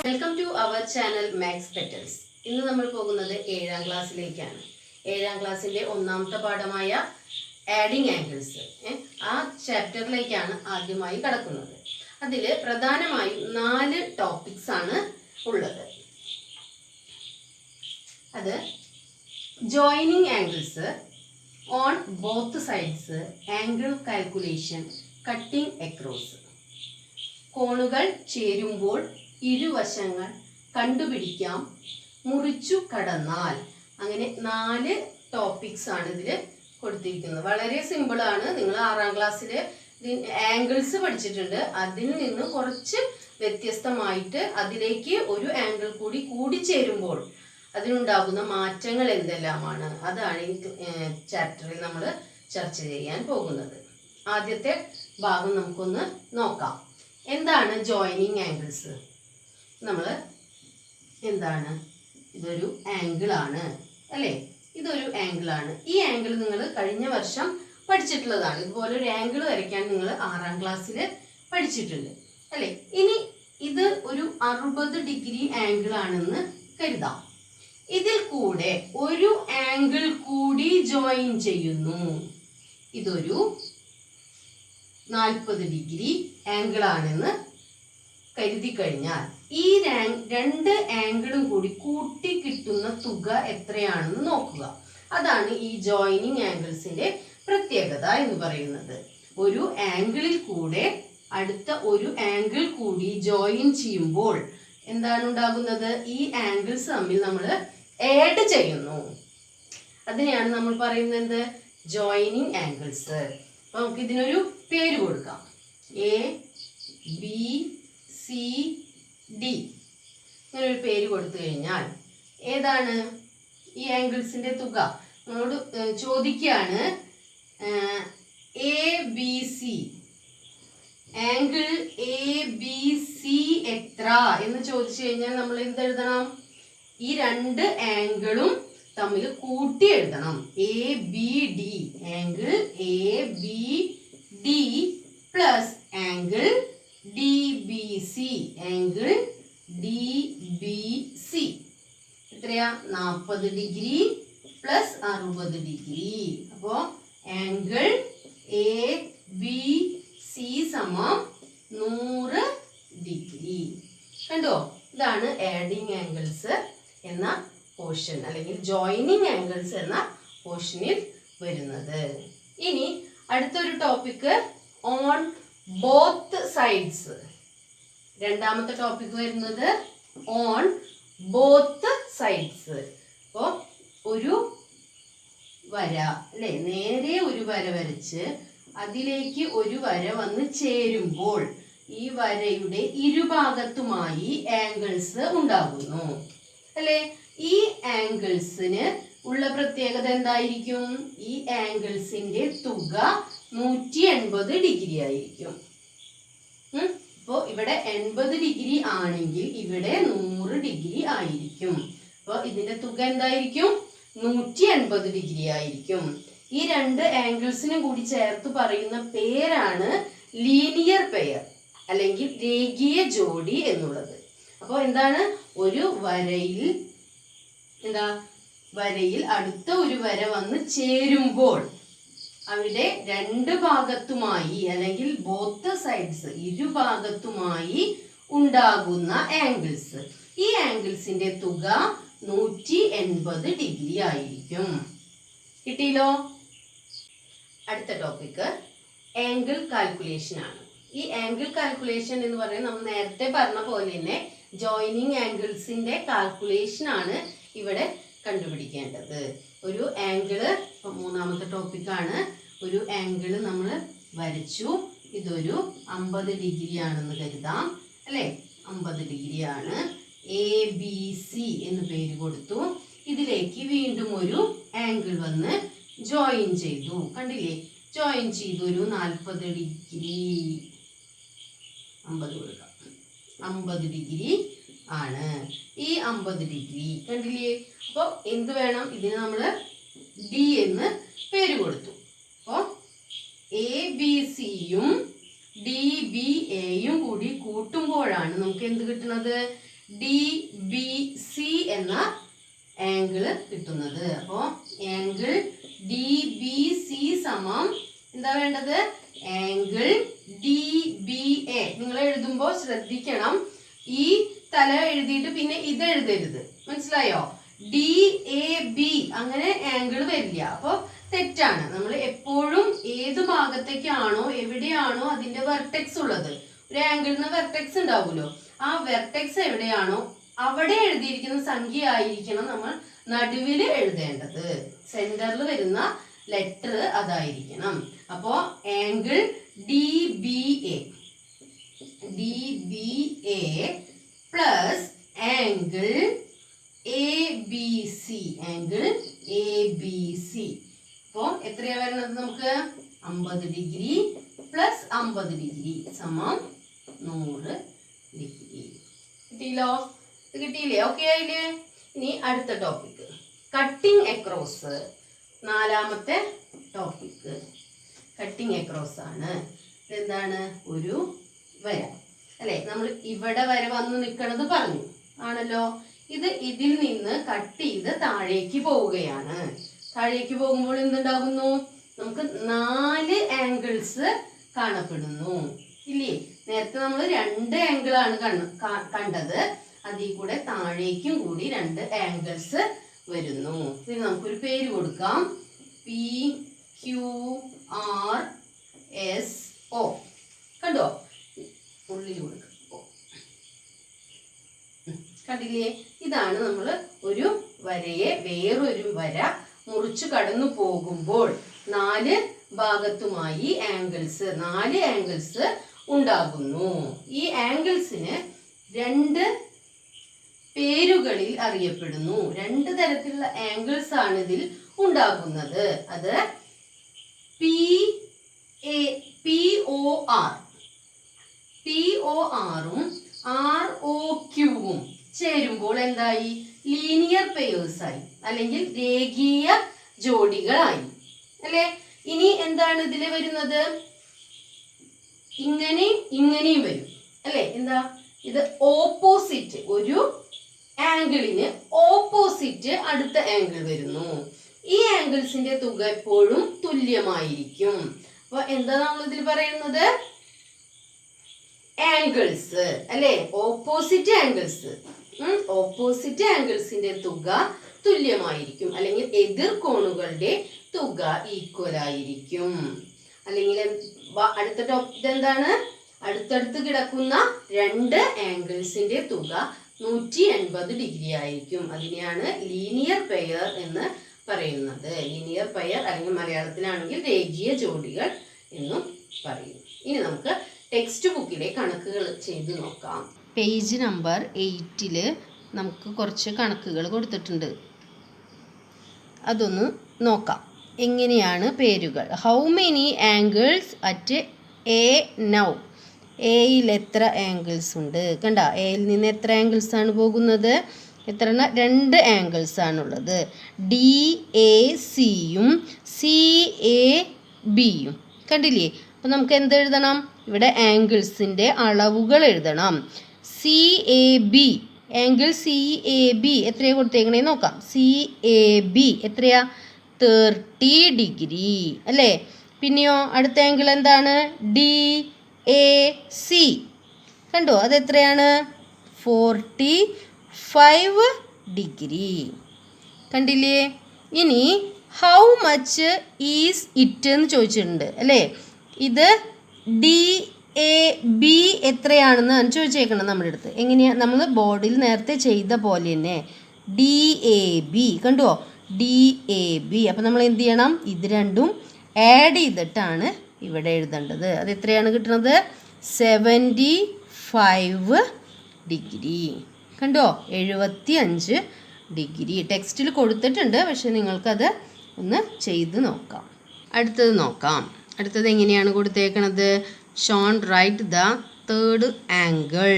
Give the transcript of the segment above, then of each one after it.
Welcome to our channel maths petals. ഇന്ന് നമ്മൾ പോകുന്നത് 7ാം ക്ലാസ്സിലേക്കാണ്. 7ാം ക്ലാസ്സിലെ ഒന്നാമത്തെ പാഠമായ ആഡിങ് ആംഗിൾസ്, ആ ചാപ്റ്ററിലേക്കാണ് ആദ്യമായി കടക്കുന്നത്. അതിൽ പ്രധാനമായും 4 ടോപ്പിക്സ് ആണ് ഉള്ളത്. അത് joining angles, on both sides, angle calculation, cutting across, കോണുകൾ ചേരുമ്പോൾ ഇരുവശങ്ങൾ കണ്ടുപിടിക്കാം, മുറിച്ചു കടന്നാൽ. അങ്ങനെ 4 ടോപ്പിക്സ് ആണ് ഇതിൽ കൊടുത്തിരിക്കുന്നത്. വളരെ സിമ്പിൾ ആണ്. നിങ്ങൾ 6ാം ക്ലാസ്സിൽ ആംഗിൾസ് പഠിച്ചിട്ടുണ്ട്. അതിൽ നിന്ന് കുറച്ച് വ്യത്യസ്തമായിട്ട് അതിലേക്ക് ഒരു ആംഗിൾ കൂടി ചേരുമ്പോൾ അതിനുണ്ടാകുന്ന മാറ്റങ്ങൾ എന്തെല്ലാമാണ്, അതാണ് ഈ ചാപ്റ്ററിൽ നമ്മൾ ചർച്ച ചെയ്യാൻ പോകുന്നത്. ആദ്യത്തെ ഭാഗം നമുക്കൊന്ന് നോക്കാം. എന്താണ് ജോയിനിങ് ആംഗിൾസ്? എന്താണ് ഇതൊരു ആംഗിൾ ആണ് അല്ലേ? ഇതൊരു ആംഗിൾ ആണ്. ഈ ആംഗിൾ നിങ്ങൾ കഴിഞ്ഞ വർഷം പഠിച്ചിട്ടുള്ളതാണ്. ഇതുപോലെ ഒരു ആംഗിൾ വരയ്ക്കാൻ നിങ്ങൾ 6ാം ക്ലാസ്സിൽ പഠിച്ചിട്ടുണ്ട് അല്ലേ? ഇനി ഇത് ഒരു 60 ഡിഗ്രി ആംഗിൾ ആണെന്ന് കരുതാം. ഇതിൽ കൂടെ ഒരു ആംഗിൾ കൂടി ജോയിൻ ചെയ്യുന്നു. ഇതൊരു 40 ഡിഗ്രി ആംഗിൾ ആണെന്ന് കരുതി കഴിഞ്ഞാൽ ഈ 2 ആംഗിളും കൂടി കൂട്ടി കിട്ടുന്ന തുക എത്രയാണെന്ന് നോക്കുക. അതാണ് ഈ ജോയിനിങ് ആംഗിൾസിന്റെ പ്രത്യേകത എന്ന് പറയുന്നത്. ഒരു ആംഗിളിൽ കൂടെ അടുത്ത ഒരു ആംഗിൾ കൂടി ജോയിൻ ചെയ്യുമ്പോൾ എന്താണ് ഉണ്ടാകുന്നത്? ഈ ആംഗിൾസ് തമ്മിൽ നമ്മൾ ആഡ് ചെയ്യുന്നു. അതിനെയാണ് നമ്മൾ പറയുന്നത് ജോയിനിങ് ആംഗിൾസ്. അപ്പൊ നമുക്ക് ഇതിനൊരു പേര് കൊടുക്കാം. എ ബി സി ഡി ഇങ്ങനെ ഒരു പേര് കൊടുത്തു കഴിഞ്ഞാൽ ഏതാണ് ഈ ആംഗിൾസിന്റെ തുക? നമ്മളോട് ചോദിക്കുകയാണ് A B C, angle A B C എത്ര എന്ന് ചോദിച്ചു കഴിഞ്ഞാൽ നമ്മൾ എന്തെഴുതണം? ഈ 2 ആംഗിളും തമ്മിൽ കൂട്ടി എഴുതണം. A B D, angle A B D plus angle D B C, angle D B C എത്രയാ? 40 ഡിഗ്രി പ്ലസ് 60 ഡിഗ്രി. അപ്പോ ആംഗിൾ എ ബി സി സമം 100 ഡിഗ്രി. കണ്ടോ? ഇതാണ് ആഡിങ് ആംഗിൾസ് എന്ന പോർഷൻ, അല്ലെങ്കിൽ ജോയിനിങ് ആംഗിൾസ് എന്ന പോർഷനിൽ വരുന്നത്. ഇനി അടുത്തൊരു ടോപ്പിക് ഓൺ ബോത്ത് സൈഡ്സ്. രണ്ടാമത്തെ ടോപ്പിക് വരുന്നത് ഓൺ ബോത്ത് സൈഡ്സ്. അപ്പോൾ ഒരു വര അല്ലെ, നേരെ ഒരു വര വരച്ച് അതിലേക്ക് ഒരു വര വന്ന് ചേരുമ്പോൾ ഈ വരയുടെ ഇരുഭാഗത്തുമായി ആംഗിൾസ് ഉണ്ടാകുന്നു അല്ലെ? ഈ ആംഗിൾസിന് ഉള്ള പ്രത്യേകത എന്തായിരിക്കും? ഈ ആംഗിൾസിന്റെ തുക 180 ഡിഗ്രി ആയിരിക്കും. അപ്പോൾ ഇവിടെ 80 ഡിഗ്രി ആണെങ്കിൽ ഇവിടെ 100 ഡിഗ്രി ആയിരിക്കും. അപ്പോൾ ഇതിന്റെ തുക എന്തായിരിക്കും? 180 ഡിഗ്രി ആയിരിക്കും. ഈ 2 ആംഗിൾസിനും കൂടി ചേർത്ത് പറയുന്ന പേരാണ് ലീനിയർ പെയർ അല്ലെങ്കിൽ രേഖീയ ജോഡി എന്നുള്ളത്. അപ്പോൾ എന്താണ്? ഒരു വരയിൽ അടുത്ത ഒരു വര വന്ന് ചേരുമ്പോൾ അവിടെ 2 ഭാഗത്തുമായി അല്ലെങ്കിൽ ബോത്ത് സൈഡ്സ് ഇരുഭാഗത്തുമായി ഉണ്ടാകുന്ന ആംഗിൾസ്, ഈ ആംഗിൾസിന്റെ തുക 180 ഡിഗ്രി ആയിരിക്കും. കിട്ടിയല്ലോ? അടുത്ത ടോപ്പിക് ആംഗിൾ കാൽക്കുലേഷൻ ആണ്. ഈ ആംഗിൾ കാൽക്കുലേഷൻ എന്ന് പറയുന്നത് നമ്മൾ നേരത്തെ പറഞ്ഞ പോലെ തന്നെ ജോയിനിങ് ആംഗിൾസിന്റെ കാൽക്കുലേഷൻ ആണ് ഇവിടെ കണ്ടുപിടിക്കേണ്ടത്. ഒരു ആംഗിള്, മൂന്നാമത്തെ ടോപ്പിക്കാണ്. ഒരു ആംഗിള് നമ്മൾ വരച്ചു. ഇതൊരു 50 ഡിഗ്രി ആണെന്ന് കരുതാം അല്ലെ? 50 ഡിഗ്രി ആണ്. എ ബി സി എന്ന് പേര് കൊടുത്തു. ഇതിലേക്ക് വീണ്ടും ഒരു ആംഗിൾ വന്ന് ജോയിൻ ചെയ്തു. കണ്ടില്ലേ? ജോയിൻ ചെയ്തു. ഒരു 40 ഡിഗ്രി, 50 കൊടുക്കാം, 50 ഡിഗ്രി ആണ്. ഈ 50 ഡിഗ്രി കണ്ടില്ലേ? അപ്പോൾ എന്ത് വേണം? ഇതിന് നമ്മൾ ഡി എന്ന് പേര് കൊടുത്തു. അപ്പോൾ ABC-യും DBA-യും കൂടി കൂട്ടുമ്പോഴാണ് നമുക്ക് എന്ത് കിട്ടുന്നത്? DBC എന്ന ആംഗിള് കിട്ടുന്നത്. അപ്പോൾ ആംഗിൾ DBC സമം എന്താ വേണ്ടത്? Angle DBA. നിങ്ങൾ എഴുതുമ്പോൾ ശ്രദ്ധിക്കണം, ഈ തല എഴുതിയിട്ട് പിന്നെ ഇത് എഴുതരുത്. മനസ്സിലായോ? DAB അങ്ങനെ ആംഗിൾ വരില്ല. അപ്പോൾ തെറ്റാണ്. നമ്മൾ എപ്പോഴും ഏത് ഭാഗത്തേക്കാണോ എവിടെയാണോ അതിന്റെ വെർട്ടെക്സ് ഉള്ളത്, ഒരു ആംഗിളിന് വെർട്ടെക്സ് ഉണ്ടാവുമല്ലോ, ആ വെർട്ടെക്സ് എവിടെയാണോ അവിടെ എഴുതിയിരിക്കുന്ന സംഖ്യ ആയിരിക്കണം നമ്മൾ നടുവിൽ എഴുതേണ്ടത്. സെന്ററിൽ വരുന്ന ലെറ്റർ അതായിരിക്കണം. അപ്പോ angle DBA plus angle ABC അപ്പോൾ എത്രയാ വരുന്നത്? നമുക്ക് 50 ഡിഗ്രി പ്ലസ് 50 ഡിഗ്രി സമം 100 ഡിഗ്രി. കിട്ടിയില്ലോ? കിട്ടിയില്ലേ? ഓക്കെ ആയില്ലേ? ഇനി അടുത്ത ടോപ്പിക് കട്ടിങ് അക്രോസ്. 4ാമത്തെ ടോപ്പിക് കട്ടിങ് അക്രോസ് ആണ്. ഇതെന്താണ്? ഒരു വര അല്ലെ? നമ്മൾ ഇവിടെ വരെ വന്ന് നിൽക്കണത് പറഞ്ഞു ആണല്ലോ. ഇതിൽ നിന്ന് കട്ട് ചെയ്ത് താഴേക്ക് പോവുകയാണ്. താഴേക്ക് പോകുമ്പോൾ എന്തുണ്ടാകുന്നു? നമുക്ക് 4 ആംഗിൾസ് കാണപ്പെടുന്നു ഇല്ലേ? നേരത്തെ നമ്മൾ 2 ആംഗിളാണ് കണ്ടത്. അതിൽ കൂടെ താഴേക്കും കൂടി 2 ആംഗിൾസ് വരുന്നു. ഇതിന് നമുക്കൊരു പേര് കൊടുക്കാം. PQRSO. കണ്ടോ? ഉള്ളിൽ കൊടുക്കാം. കണ്ടില്ലേ? ഇതാണ് നമ്മൾ ഒരു വരയെ വേറൊരു വര മുറിച്ചു കടന്നു പോകുമ്പോൾ 4 ഭാഗത്തുമായി 4 ആംഗിൾസ് ഉണ്ടാകുന്നു. ഈ ആംഗിൾസിന് 2 പേരുകളിൽ അറിയപ്പെടുന്നു. 2 തരത്തിലുള്ള ആംഗിൾസ് ആണ് ഇതിൽ ഉണ്ടാകുന്നത്. അത് PORഉം ROQവും ചേരുമ്പോൾ എന്തായി? ലീനിയർ പെയേഴ്സ് ആയി, അല്ലെങ്കിൽ രേഖീയ ജോഡികളായി അല്ലെ? ഇനി എന്താണ് ഇതിൽ വരുന്നത്? ഇങ്ങനെയും വരും അല്ലെ? എന്താ ഇത്? ഓപ്പോസിറ്റ്, ഒരു ആംഗിളിന് ഓപ്പോസിറ്റ് അടുത്ത ആംഗിൾ വരുന്നു. ഈ ആംഗിൾസിന്റെ തുക എപ്പോഴും തുല്യമായിരിക്കും. അപ്പൊ എന്താ നമ്മൾ ഇതിൽ പറയുന്നത്? ആംഗിൾസ് അല്ലെ? Opposite angles. ഓപ്പോസിറ്റ് ആംഗിൾസിന്റെ തുക തുല്യമായിരിക്കും, അല്ലെങ്കിൽ എതിർ കോണുകളുടെ തുക ഈക്വൽ ആയിരിക്കും. അല്ലെങ്കിൽ അടുത്ത ടോപ്പിക് എന്താണ്? അടുത്തടുത്ത് കിടക്കുന്ന 2 ആംഗിൾസിന്റെ തുക 180 ഡിഗ്രി ആയിരിക്കും. അതിനെയാണ് ലീനിയർ പെയർ എന്ന് പറയുന്നത്. ലീനിയർ പെയർ, അല്ലെങ്കിൽ മലയാളത്തിലാണെങ്കിൽ രേഖീയ ജോഡികൾ എന്നും പറയും. ഇനി നമുക്ക് ടെക്സ്റ്റ് ബുക്കിലെ കണക്കുകൾ ചെയ്ത് നോക്കാം. പേജ് നമ്പർ 8 നമുക്ക് കുറച്ച് കണക്കുകൾ കൊടുത്തിട്ടുണ്ട്. അതൊന്ന് നോക്കാം. എങ്ങനെയാണ് പേരുകൾ? How many angles at A now? എയിൽ എത്ര ആംഗിൾസ് ഉണ്ട്? കണ്ട, എയിൽ നിന്ന് എത്ര ആംഗിൾസ് ആണ് പോകുന്നത്? എത്ര? 2 ആംഗിൾസ് ആണുള്ളത്. DACയും CABയും. കണ്ടില്ലേ? അപ്പം നമുക്ക് എന്ത് എഴുതണം? ഇവിടെ ആംഗിൾസിൻ്റെ അളവുകൾ എഴുതണം. CAB, ആംഗിൾ CAB എത്രയാണ് കൊടുത്തേക്കണേന്ന് നോക്കാം. CAB എത്രയാ? 30 ഡിഗ്രി അല്ലേ? പിന്നെയോ അടുത്ത ആംഗിൾ എന്താണ്? DAC. കണ്ടോ? അതെത്രയാണ്? 45 ഡിഗ്രി. കണ്ടില്ലേ? ഇനി ഹൗ മച്ച് ഈസ് ഇറ്റ് എന്ന് ചോദിച്ചിട്ടുണ്ട് അല്ലേ? ഇത് DAB എത്രയാണെന്ന് ചോദിച്ചേക്കണം നമ്മുടെ അടുത്ത്. എങ്ങനെയാണ്? നമ്മൾ ബോർഡിൽ നേരത്തെ ചെയ്ത പോലെ തന്നെ DAB. കണ്ടോ? DAB. അപ്പം നമ്മൾ എന്ത് ചെയ്യണം? ഇത് രണ്ടും ആഡ് ചെയ്തിട്ടാണ് ഇവിടെ എഴുതേണ്ടത്. അത് എത്രയാണ് കിട്ടുന്നത്? 75 ഡിഗ്രി. കണ്ടോ? 75 ഡിഗ്രി ടെക്സ്റ്റിൽ കൊടുത്തിട്ടുണ്ട്, പക്ഷെ നിങ്ങൾക്കത് ഒന്ന് ചെയ്ത് നോക്കാം. അടുത്തത് നോക്കാം. അടുത്തത് എങ്ങനെയാണ് കൊടുത്തേക്കണത്? Shown right the third angle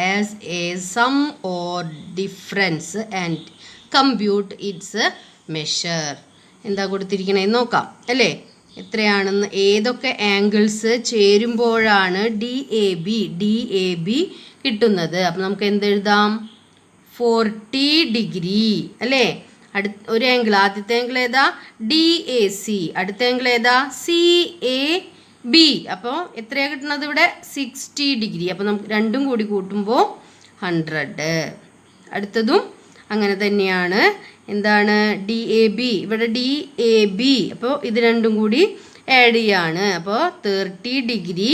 as a sum or difference and compute its measure. എന്താ കൊടുത്തിരിക്കണേന്ന് നോക്കാം അല്ലേ? എത്രയാണെന്ന്, ഏതൊക്കെ ആംഗിൾസ് ചേരുമ്പോഴാണ് ഡി എ ബി കിട്ടുന്നത്. അപ്പം നമുക്ക് എന്തെഴുതാം? 40 ഡിഗ്രി അല്ലേ. ഒരു ആംഗിൾ, ആദ്യത്തെ ആംഗിൾ ഏതാ? D A C. അടുത്ത ആംഗിൾ ഏതാ? C A B. അപ്പോൾ എത്രയാണ് കിട്ടുന്നത് ഇവിടെ? 60 ഡിഗ്രി. അപ്പോൾ നമുക്ക് രണ്ടും കൂടി കൂട്ടുമ്പോൾ 100. അടുത്തതും അങ്ങനെ തന്നെയാണ്. എന്താണ്? D A B. ഇവിടെ ഡി എ ബി. അപ്പോൾ ഇത് രണ്ടും കൂടി ആഡ് ചെയ്യാണ്. അപ്പോൾ 30 ഡിഗ്രി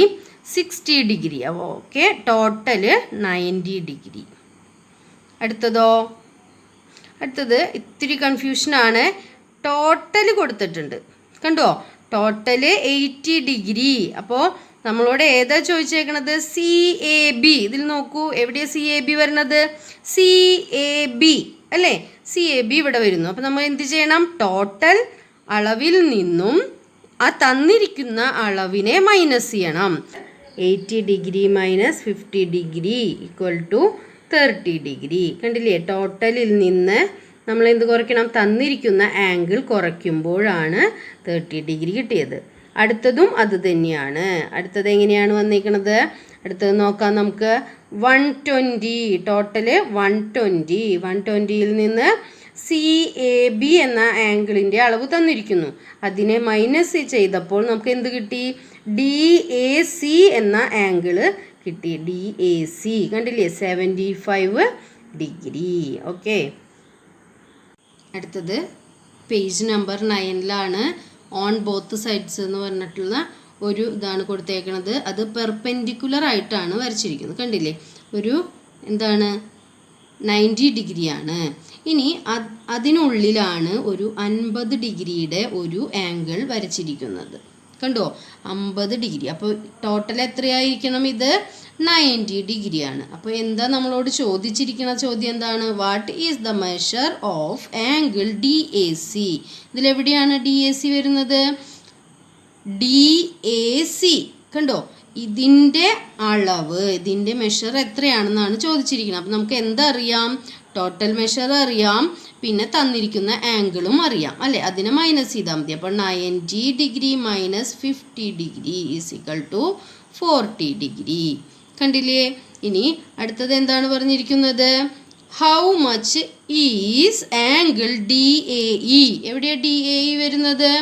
60 ഡിഗ്രി. അപ്പോൾ ഓക്കെ, ടോട്ടൽ 90 ഡിഗ്രി. അടുത്തതോ? അടുത്തത് ഇത്തിരി കൺഫ്യൂഷനാണ്. ടോട്ടൽ കൊടുത്തിട്ടുണ്ട്, കണ്ടോ? Total 80 degree. അപ്പോൾ നമ്മളോട് ഏതാ ചോദിച്ചേക്കണത്? C A B. ഇതിൽ നോക്കൂ, എവിടെയാണ് സി എ ബി വരുന്നത്? സി എ ബി അല്ലേ. സി എ ബി ഇവിടെ വരുന്നു. അപ്പോൾ നമ്മൾ എന്ത് ചെയ്യണം? ടോട്ടൽ അളവിൽ നിന്നും ആ തന്നിരിക്കുന്ന അളവിനെ മൈനസ് ചെയ്യണം. 80 degree minus 50 degree equal to 30 degree. കണ്ടില്ലേ? ടോട്ടലിൽ നിന്ന് നമ്മൾ എന്ത് കുറയ്ക്കണം? തന്നിരിക്കുന്ന ആംഗിൾ കുറയ്ക്കുമ്പോഴാണ് 30 ഡിഗ്രി കിട്ടിയത്. അടുത്തതും അത് തന്നെയാണ്. അടുത്തത് എങ്ങനെയാണ് വന്നിരിക്കുന്നത്? അടുത്തത് നോക്കാം നമുക്ക്. 120. ടോട്ടല് 120. 120യിൽ നിന്ന് സി എ ബി എന്ന ആംഗിളിൻ്റെ അളവ് തന്നിരിക്കുന്നു. അതിനെ മൈനസ് ചെയ്തപ്പോൾ നമുക്ക് എന്ത് കിട്ടി? ഡി എ സി എന്ന ആംഗിള് കിട്ടി. ഡി എ സി കണ്ടില്ലേ? 75 ഡിഗ്രി. ഓക്കെ. അടുത്തത് പേജ് നമ്പർ 9ലാണ്. ഓൺ ബോത്ത് സൈഡ്സ് എന്ന് പറഞ്ഞിട്ടുള്ള ഒരു ഇതാണ് കൊടുത്തേക്കണത്. അത് പെർപെൻഡിക്കുലർ ആയിട്ടാണ് വരച്ചിരിക്കുന്നത്. കണ്ടില്ലേ? ഒരു എന്താണ്? 90 ഡിഗ്രിയാണ്. ഇനി അതിനുള്ളിലാണ് ഒരു 50 ഡിഗ്രിയുടെ ഒരു ആംഗിൾ വരച്ചിരിക്കുന്നത്. കണ്ടോ? 50 ഡിഗ്രി. അപ്പോൾ ടോട്ടൽ എത്രയായിരിക്കണം? ഇത് 90 ഡിഗ്രിയാണ്. അപ്പോൾ എന്താ നമ്മളോട് ചോദിച്ചിരിക്കുന്ന ചോദ്യം എന്താണ്? What is the measure of angle D A C? ഇതിലെവിടെയാണ് ഡി എ സി വരുന്നത്? D A C. കണ്ടോ? ഇതിൻ്റെ അളവ്, ഇതിൻ്റെ മെഷർ എത്രയാണെന്നാണ് ചോദിച്ചിരിക്കുന്നത്. അപ്പം നമുക്ക് എന്തറിയാം? ടോട്ടൽ മെഷർ അറിയാം, പിന്നെ തന്നിരിക്കുന്ന ആംഗിളും അറിയാം അല്ലേ. അതിനെ മൈനസ് ചെയ്താൽ മതി. അപ്പോൾ 90 degree minus 50 degree is equal to 40 degree. കണ്ടില്ലേ? ഇനി അടുത്തത് എന്താണ് പറഞ്ഞിരിക്കുന്നത്? How much is angle D A E? എവിടെയാണ് ഡി എ ഇ വരുന്നത്?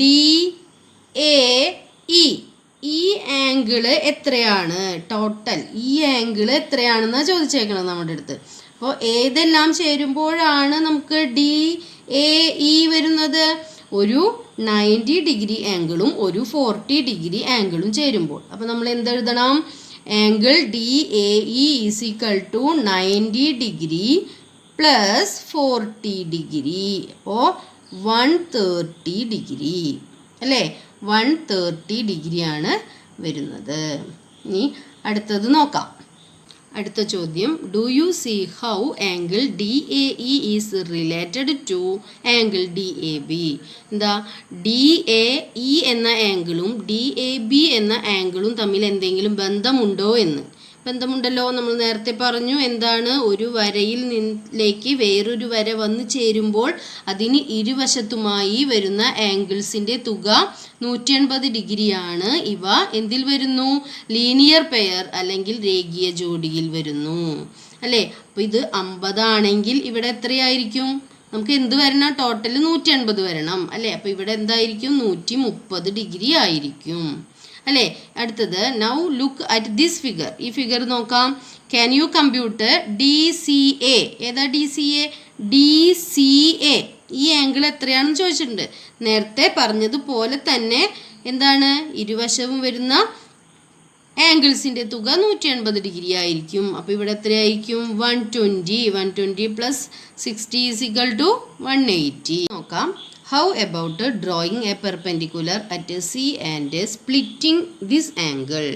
D A E. ഈ ആംഗിള് എത്രയാണ്? ടോട്ടൽ ഈ ആംഗിള് എത്രയാണെന്നാണ് ചോദിച്ചേക്കണത് നമ്മുടെ അടുത്ത്. അപ്പോൾ ഏതെല്ലാം ചേരുമ്പോഴാണ് നമുക്ക് ഡി എ ഇ വരുന്നത്? ഒരു 90 ഡിഗ്രി ആംഗിളും ഒരു 40 ഡിഗ്രി ആംഗിളും ചേരുമ്പോൾ. അപ്പോൾ നമ്മൾ എന്തെഴുതണം? Angle D A E is equal to 90 degree plus 40 degree. അപ്പോൾ 130 ഡിഗ്രി അല്ലേ. 130 ഡിഗ്രിയാണ് വരുന്നത്. ഇനി അടുത്തത് നോക്കാം. അടുത്ത ചോദ്യം, do you see how angle D A E is related to angle D A B? എന്താ? ഡി എ ഇ എന്ന ആംഗിളും ഡി എ ബി എന്ന ആംഗിളും തമ്മിൽ എന്തെങ്കിലും ബന്ധമുണ്ടോ എന്ന്. ബന്ധമുണ്ടല്ലോ. നമ്മൾ നേരത്തെ പറഞ്ഞു. എന്താണ്? ഒരു വരയിൽ നിന്നിലേക്ക് വേറൊരു വര വന്ന് ചേരുമ്പോൾ അതിന് ഇരുവശത്തുമായി വരുന്ന ആംഗിൾസിൻ്റെ തുക 180 ഡിഗ്രിയാണ്. ഇവ എന്തിൽ വരുന്നു? ലീനിയർ പെയർ അല്ലെങ്കിൽ രേഖീയ ജോഡിയിൽ വരുന്നു അല്ലേ. അപ്പോൾ ഇത് 50 ആണെങ്കിൽ ഇവിടെ എത്രയായിരിക്കും? നമുക്ക് എന്ത് വരണം? ടോട്ടൽ 180 വരണം അല്ലേ. അപ്പോൾ ഇവിടെ എന്തായിരിക്കും? 130 ഡിഗ്രി ആയിരിക്കും അല്ലേ. അടുത്തത്, now look at this figure. ഈ ഫിഗർ നോക്കാം. Can you compute D C A? ഏതാ D C A? D C A ഈ ആംഗിൾ എത്രയാണെന്ന് ചോദിച്ചിട്ടുണ്ട്. നേരത്തെ പറഞ്ഞതുപോലെ തന്നെ എന്താണ്? ഇരുവശവും വരുന്ന ആംഗിൾസിൻ്റെ തുക 180 ഡിഗ്രി ആയിരിക്കും. അപ്പോൾ ഇവിടെ എത്രയായിരിക്കും? 120 പ്ലസ് 60 ഈസ് ഈക്വൽ ടു 180. നോക്കാം. How about drawing a perpendicular at C and splitting this angle?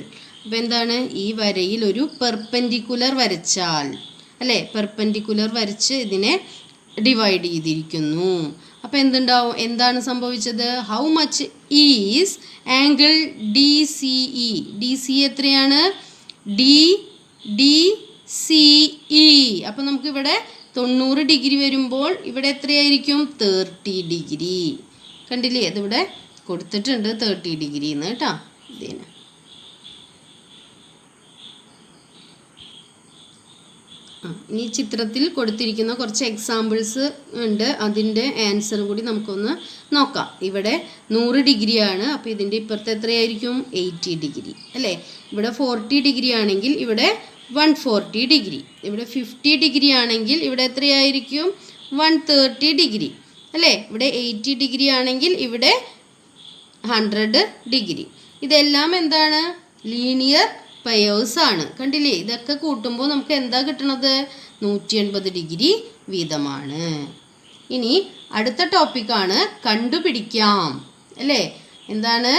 അപ്പോൾ എന്താണ്? ഈ വരയിൽ ഒരു പെർപെൻഡിക്കുലർ വരച്ചാൽ അല്ലേ. പെർപെൻഡിക്കുലർ വരച്ച് ഇതിനെ ഡിവൈഡ് ചെയ്തിരിക്കുന്നു. അപ്പോൾ എന്തുണ്ടാവും? എന്താണ് സംഭവിച്ചത്? How much is angle D C E? D C എത്രയാണ്? D C E. അപ്പോൾ നമുക്കിവിടെ 90 ഡിഗ്രി വരുമ്പോൾ ഇവിടെ എത്രയായിരിക്കും? 30 ഡിഗ്രി. കണ്ടില്ലേ? അതിവിടെ കൊടുത്തിട്ടുണ്ട് 30 ഡിഗ്രി എന്ന് കേട്ടോ. ഇതിന് ഇനി ചിത്രത്തിൽ കൊടുത്തിരിക്കുന്ന കുറച്ച് എക്സാമ്പിൾസ് ഉണ്ട്, അതിൻ്റെ ആൻസറും കൂടി നമുക്കൊന്ന് നോക്കാം. ഇവിടെ 100 ഡിഗ്രിയാണ്, അപ്പോൾ ഇതിൻ്റെ ഇപ്പുറത്ത് എത്രയായിരിക്കും? 80 ഡിഗ്രി അല്ലേ. ഇവിടെ 40 ഡിഗ്രി ആണെങ്കിൽ ഇവിടെ 140 ഡിഗ്രി. ഇവിടെ 50 ഡിഗ്രി ആണെങ്കിൽ ഇവിടെ എത്രയായിരിക്കും? 130 ഡിഗ്രി അല്ലേ. ഇവിടെ 80 ഡിഗ്രി ആണെങ്കിൽ ഇവിടെ 100 ഡിഗ്രി. ഇതെല്ലാം എന്താണ്? ലീനിയർ പെയേഴ്സ് ആണ്. കണ്ടില്ലേ? ഇതൊക്കെ കൂട്ടുമ്പോൾ നമുക്ക് എന്താ കിട്ടണത്? 180 ഡിഗ്രി വീതമാണ്. ഇനി അടുത്ത ടോപ്പിക്കാണ് കണ്ടുപിടിക്കാം അല്ലേ. എന്താണ്?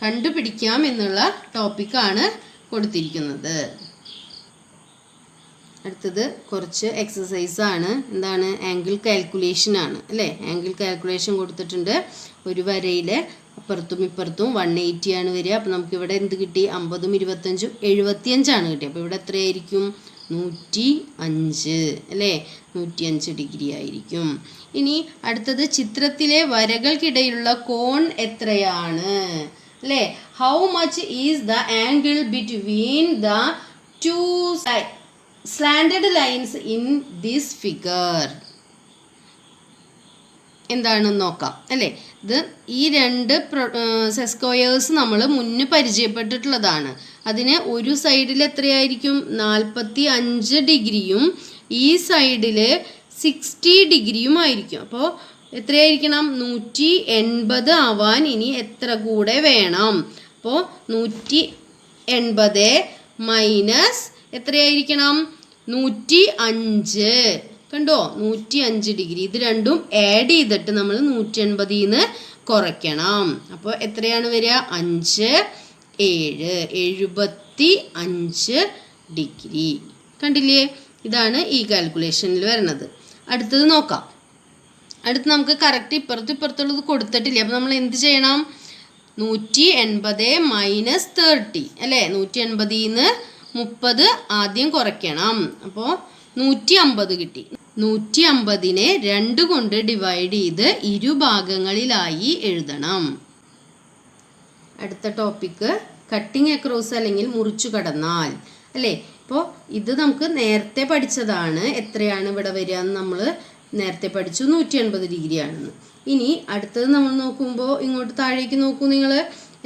കണ്ടുപിടിക്കാം എന്നുള്ള ടോപ്പിക്കാണ് കൊടുത്തിരിക്കുന്നത്. അടുത്തത് കുറച്ച് എക്സസൈസ് ആണ്. എന്താണ്? ആംഗിൾ കാൽക്കുലേഷൻ ആണ് അല്ലേ. ആംഗിൾ കാൽക്കുലേഷൻ കൊടുത്തിട്ടുണ്ട്. ഒരു വരയിൽ അപ്പുറത്തും ഇപ്പുറത്തും 180 ആണ് വരിക. അപ്പോൾ നമുക്കിവിടെ എന്ത് കിട്ടി? 50ഉം 25ഉം 75 കിട്ടി. അപ്പോൾ ഇവിടെ എത്രയായിരിക്കും? 105 അല്ലേ. 105 ഡിഗ്രി ആയിരിക്കും. ഇനി അടുത്തത് ചിത്രത്തിലെ വരകൾക്കിടയിലുള്ള കോൺ എത്രയാണ് അല്ലേ. How much is the angle between the two slanted lines in this figure? എന്താണെന്ന് നോക്കാം അല്ലേ. ഇത് ഈ രണ്ട് സെസ്ക്വയേഴ്സ് നമ്മൾ മുന്നേ പരിചയപ്പെട്ടിട്ടുള്ളതാണ്. അതിന് ഒരു സൈഡിൽ എത്രയായിരിക്കും? 45 ഡിഗ്രിയും ഈ സൈഡിൽ 60 ഡിഗ്രിയും ആയിരിക്കും. അപ്പോൾ എത്രയായിരിക്കണം? 180 ആവാൻ ഇനി എത്ര കൂടെ വേണം? അപ്പോൾ 180 മൈനസ് എത്രയായിരിക്കണം? 105. കണ്ടോ? 105 ഡിഗ്രി. ഇത് രണ്ടും ആഡ് ചെയ്തിട്ട് നമ്മൾ 180 കുറയ്ക്കണം. അപ്പോൾ എത്രയാണ് വരിക? 5 7 75 ഡിഗ്രി. കണ്ടില്ലേ? ഇതാണ് ഈ കാൽക്കുലേഷനിൽ വരുന്നത്. അടുത്തത് നോക്കാം. അടുത്ത് നമുക്ക് കറക്റ്റ് ഇപ്പുറത്തുള്ളത് കൊടുത്തിട്ടില്ല. അപ്പോൾ നമ്മൾ എന്ത് ചെയ്യണം? 180 മൈനസ് 30 അല്ലേ. 180 30 ആദ്യം കുറയ്ക്കണം. അപ്പോൾ 150 കിട്ടി. 150നെ 2 കൊണ്ട് ഡിവൈഡ് ചെയ്ത് ഇരുഭാഗങ്ങളിലായി എഴുതണം. അടുത്ത ടോപ്പിക്ക് കട്ടിങ് അക്രോസ് അല്ലെങ്കിൽ മുറിച്ചു കടന്നാൽ അല്ലേ. അപ്പോൾ ഇത് നമുക്ക് നേരത്തെ പഠിച്ചതാണ്. എത്രയാണ് ഇവിടെ വരിക എന്ന് നമ്മൾ നേരത്തെ പഠിച്ചു. 180 ഡിഗ്രി ആണെന്ന്. ഇനി അടുത്തത് നമ്മൾ നോക്കുമ്പോൾ ഇങ്ങോട്ട് താഴേക്ക് നോക്കൂ നിങ്ങൾ.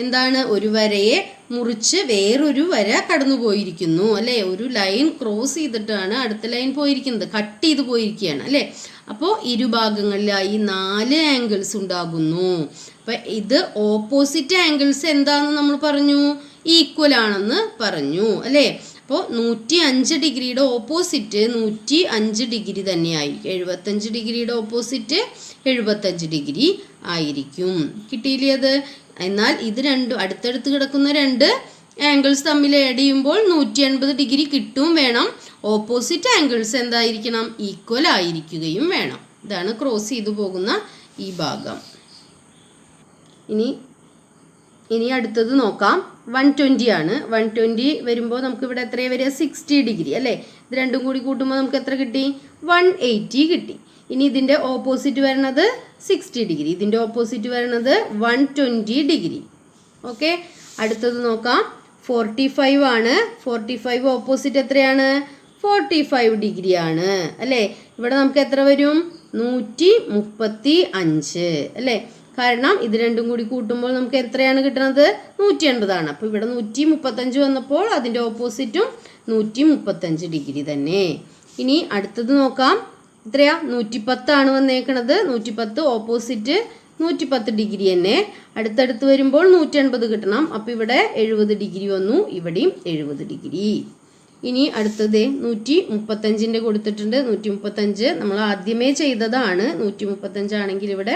എന്താണ്? ഒരു വരയെ മുറിച്ച് വേറൊരു വര കടന്നു പോയിരിക്കുന്നു അല്ലേ. ഒരു ലൈൻ ക്രോസ് ചെയ്തിട്ടാണ് അടുത്ത ലൈൻ പോയിരിക്കുന്നത്. കട്ട് ചെയ്ത് പോയിരിക്കുകയാണ് അല്ലേ. അപ്പോൾ ഇരുഭാഗങ്ങളിലായി 4 ആംഗിൾസ് ഉണ്ടാകുന്നു. അപ്പം ഇത് ഓപ്പോസിറ്റ് ആംഗിൾസ് എന്താണെന്ന് നമ്മൾ പറഞ്ഞു? ഈക്വൽ ആണെന്ന് പറഞ്ഞു അല്ലേ. അപ്പോൾ 105 ഡിഗ്രിയുടെ ഓപ്പോസിറ്റ് 105 ഡിഗ്രി തന്നെയായിരിക്കും. 75 ഡിഗ്രിയുടെ ഓപ്പോസിറ്റ് 75 ഡിഗ്രി ആയിരിക്കും. കിട്ടിയില്ലേ അത്? എന്നാൽ ഇത് രണ്ടും അടുത്തടുത്ത് കിടക്കുന്ന 2 ആംഗിൾസ് തമ്മിൽ ആഡ് ചെയ്യുമ്പോൾ 180 ഡിഗ്രി കിട്ടും വേണം. ഓപ്പോസിറ്റ് ആംഗിൾസ് എന്തായിരിക്കണം? ഈക്വൽ ആയിരിക്കുകയും വേണം. ഇതാണ് ക്രോസ് ചെയ്തു പോകുന്ന ഈ ഭാഗം. ഇനി അടുത്തത് നോക്കാം. 120 ആണ്. 120 വരുമ്പോൾ നമുക്ക് ഇവിടെ എത്രയാണ് വരിക? 60 ഡിഗ്രി അല്ലേ. ഇത് രണ്ടും കൂടി കൂട്ടുമ്പോൾ നമുക്ക് എത്ര കിട്ടി? 180 കിട്ടി. ഇനി ഇതിൻ്റെ ഓപ്പോസിറ്റ് വരുന്നത് 60 ഡിഗ്രി. ഇതിൻ്റെ ഓപ്പോസിറ്റ് വരുന്നത് 120 ഡിഗ്രി. ഓക്കെ. അടുത്തത് നോക്കാം. 45 ആണ്. 45 ഓപ്പോസിറ്റ് എത്രയാണ്? 45 ഡിഗ്രി ആണ് അല്ലേ. ഇവിടെ നമുക്ക് എത്ര വരും? 135 അല്ലേ. കാരണം ഇത് രണ്ടും കൂടി കൂട്ടുമ്പോൾ നമുക്ക് എത്രയാണ് കിട്ടുന്നത്? 180 ആണ്. അപ്പോൾ ഇവിടെ 135 വന്നപ്പോൾ അതിൻ്റെ ഓപ്പോസിറ്റും 135 ഡിഗ്രി തന്നെ. ഇനി അടുത്തത് നോക്കാം. എത്രയാ? 110 ആണ് വന്നേക്കണത്. 110 ഓപ്പോസിറ്റ് 110 ഡിഗ്രി തന്നെ. അടുത്തടുത്ത് വരുമ്പോൾ 180 കിട്ടണം. അപ്പോൾ ഇവിടെ 70 ഡിഗ്രി വന്നു. ഇവിടെയും 70 ഡിഗ്രി. ഇനി അടുത്തത് 135ൻ്റെ കൊടുത്തിട്ടുണ്ട്. 135 നമ്മൾ ആദ്യമേ ചെയ്തതാണ്. 135 ആണെങ്കിൽ ഇവിടെ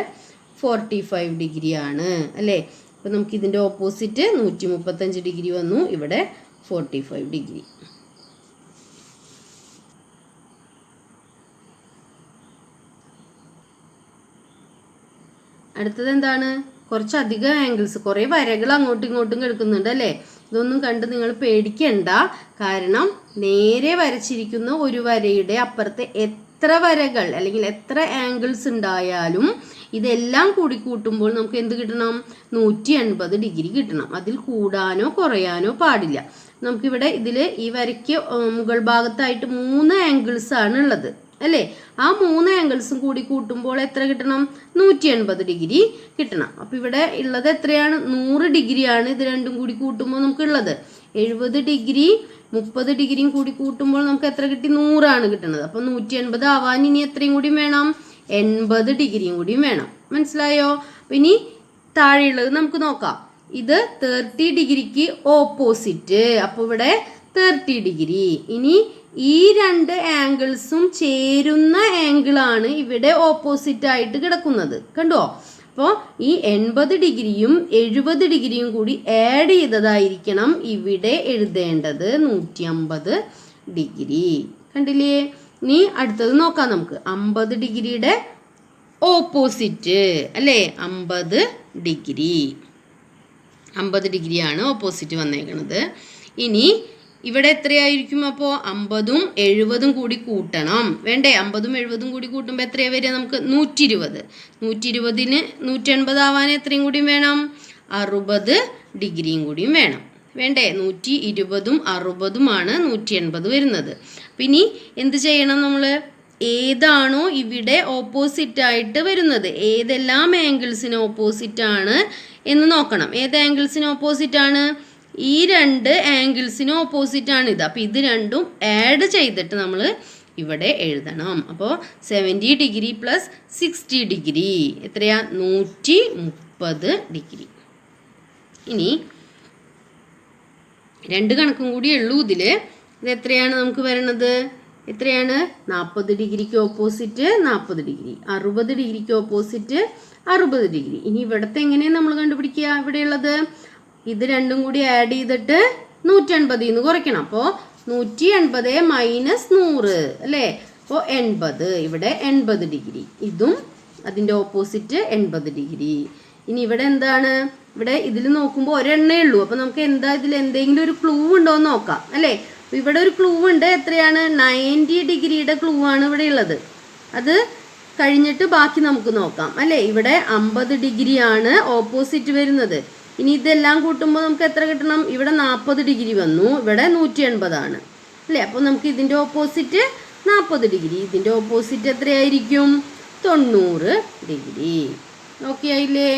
45 ഡിഗ്രി ആണ് അല്ലേ. അപ്പോൾ നമുക്ക് ഇതിൻ്റെ ഓപ്പോസിറ്റ് 135 ഡിഗ്രി വന്നു. ഇവിടെ 45 ഡിഗ്രി. അടുത്തത് എന്താണ്? കുറച്ചധികം ആംഗിൾസ്, കുറേ വരകൾ അങ്ങോട്ടും ഇങ്ങോട്ടും കിടക്കുന്നുണ്ട് അല്ലേ. ഇതൊന്നും കണ്ട് നിങ്ങൾ പേടിക്കണ്ട. കാരണം നേരെ വരച്ചിരിക്കുന്ന ഒരു വരയുടെ അപ്പുറത്തെ എത്ര വരകൾ അല്ലെങ്കിൽ എത്ര ആംഗിൾസ് ഉണ്ടായാലും ഇതെല്ലാം കൂടി കൂട്ടുമ്പോൾ നമുക്ക് എന്ത് കിട്ടണം? 180 ഡിഗ്രി കിട്ടണം. അതിൽ കൂടാനോ കുറയാനോ പാടില്ല. നമുക്കിവിടെ ഇതിൽ ഈ വരയ്ക്ക് മുകൾ ഭാഗത്തായിട്ട് 3 ആംഗിൾസ് ആണ് ഉള്ളത് അല്ലേ? ആ 3 ആംഗിൾസും കൂടി കൂട്ടുമ്പോൾ എത്ര കിട്ടണം? 180 ഡിഗ്രി കിട്ടണം. അപ്പം ഇവിടെ ഉള്ളത് എത്രയാണ്? 100 ഡിഗ്രിയാണ് ഇത് രണ്ടും കൂടി കൂട്ടുമ്പോൾ നമുക്ക് ഉള്ളത്. 70 ഡിഗ്രി 30 ഡിഗ്രിയും കൂടി കൂട്ടുമ്പോൾ നമുക്ക് എത്ര കിട്ടി? 100 ആണ് കിട്ടുന്നത്. അപ്പം 180 ആവാൻ ഇനി എത്രയും കൂടി വേണം? 80 ഡിഗ്രിയും കൂടിയും വേണം. മനസ്സിലായോ? അപ്പം ഇനി താഴെയുള്ളത് നമുക്ക് നോക്കാം. ഇത് 30 ഡിഗ്രിക്ക് ഓപ്പോസിറ്റ്. അപ്പോൾ ഇവിടെ 30 ഡിഗ്രി. ഇനി ഈ 2 ആംഗിൾസും ചേരുന്ന ആംഗിളാണ് ഇവിടെ ഓപ്പോസിറ്റ് ആയിട്ട് കിടക്കുന്നത്. കണ്ടോ? അപ്പോൾ ഈ 80 ഡിഗ്രിയും 70 ഡിഗ്രിയും കൂടി ആഡ് ചെയ്തതായിരിക്കണം ഇവിടെ എഴുതേണ്ടത് 150 ഡിഗ്രി. കണ്ടില്ലേ? ഇനി അടുത്തത് നോക്കാം നമുക്ക്. 50 ഡിഗ്രിയുടെ ഓപ്പോസിറ്റ് അല്ലേ? 50 ഡിഗ്രി. 50 ഡിഗ്രിയാണ് ഓപ്പോസിറ്റ് വന്നേക്കുന്നത്. ഇനി ഇവിടെ എത്രയായിരിക്കും? അപ്പോൾ 50ഉം 70ഉം കൂടി കൂട്ടണം. വേണ്ടേ? 50ഉം 70ഉം കൂടി കൂട്ടുമ്പോൾ എത്രയാണ് വരിക? നമുക്ക് 120. 120ന് 180 ആവാൻ എത്രയും കൂടിയും വേണം? 60 ഡിഗ്രിയും കൂടിയും വേണം. വേണ്ടേ? 120ഉം 60ഉമാണ് 180 വരുന്നത്. അപ്പം ഇനി എന്ത് ചെയ്യണം നമ്മൾ? ഏതാണോ ഇവിടെ ഓപ്പോസിറ്റ് ആയിട്ട് വരുന്നത്, ഏതെല്ലാം ആംഗിൾസിന് ഓപ്പോസിറ്റ് ആണ് എന്ന് നോക്കണം. ഏത് ആംഗിൾസിന് ഓപ്പോസിറ്റ് ആണ്? ഈ 2 ആംഗിൾസിന് ഓപ്പോസിറ്റ് ആണ് ഇത്. അപ്പോൾ ഇത് രണ്ടും ആഡ് ചെയ്തിട്ട് നമ്മൾ ഇവിടെ എഴുതണം. അപ്പോൾ 70 ഡിഗ്രി പ്ലസ് 60 ഡിഗ്രി എത്രയാ? 130 ഡിഗ്രി. ഇനി 2 കണക്കും കൂടി ഉള്ളൂ ഇതിൽ. ഇത് എത്രയാണ് നമുക്ക് വരണത്? എത്രയാണ്? 40 ഡിഗ്രിക്ക് ഓപ്പോസിറ്റ് 40 ഡിഗ്രി, 60 ഡിഗ്രിക്ക് ഓപ്പോസിറ്റ് 60 ഡിഗ്രി. ഇനി ഇവിടുത്തെ എങ്ങനെയാണ് നമ്മൾ കണ്ടുപിടിക്കുക? ഇവിടെയുള്ളത് ഇത് രണ്ടും കൂടി ആഡ് ചെയ്തിട്ട് 180 കുറയ്ക്കണം. അപ്പോൾ 180 മൈനസ് 100 അല്ലേ? അപ്പോൾ 80. ഇവിടെ 80 ഡിഗ്രി. ഇതും അതിൻ്റെ ഓപ്പോസിറ്റ് 80 ഡിഗ്രി. ഇനി ഇവിടെ എന്താണ്? ഇവിടെ ഇതിൽ നോക്കുമ്പോൾ ഒരെണ്ണേ ഉള്ളൂ. അപ്പോൾ നമുക്ക് എന്താ ഇതിൽ എന്തെങ്കിലും ഒരു ക്ലൂ ഉണ്ടോ എന്ന് നോക്കാം അല്ലേ? അപ്പോൾ ഇവിടെ ഒരു ക്ലൂ ഉണ്ട്. എത്രയാണ്? 90 ഡിഗ്രിയുടെ ക്ലൂ ആണ് ഇവിടെ ഉള്ളത്. അത് കഴിഞ്ഞിട്ട് ബാക്കി നമുക്ക് നോക്കാം അല്ലേ? ഇവിടെ 50 ഡിഗ്രിയാണ് ഓപ്പോസിറ്റ് വരുന്നത്. ഇനി ഇതെല്ലാം കൂട്ടുമ്പോൾ നമുക്ക് എത്ര കിട്ടണം? ഇവിടെ 40 ഡിഗ്രി വന്നു, ഇവിടെ 180 ആണ് അല്ലേ? അപ്പോൾ നമുക്ക് ഇതിൻ്റെ ഓപ്പോസിറ്റ് 40 ഡിഗ്രി. ഇതിൻ്റെ ഓപ്പോസിറ്റ് എത്രയായിരിക്കും? 90 ഡിഗ്രി. ഓക്കെ ആയില്ലേ?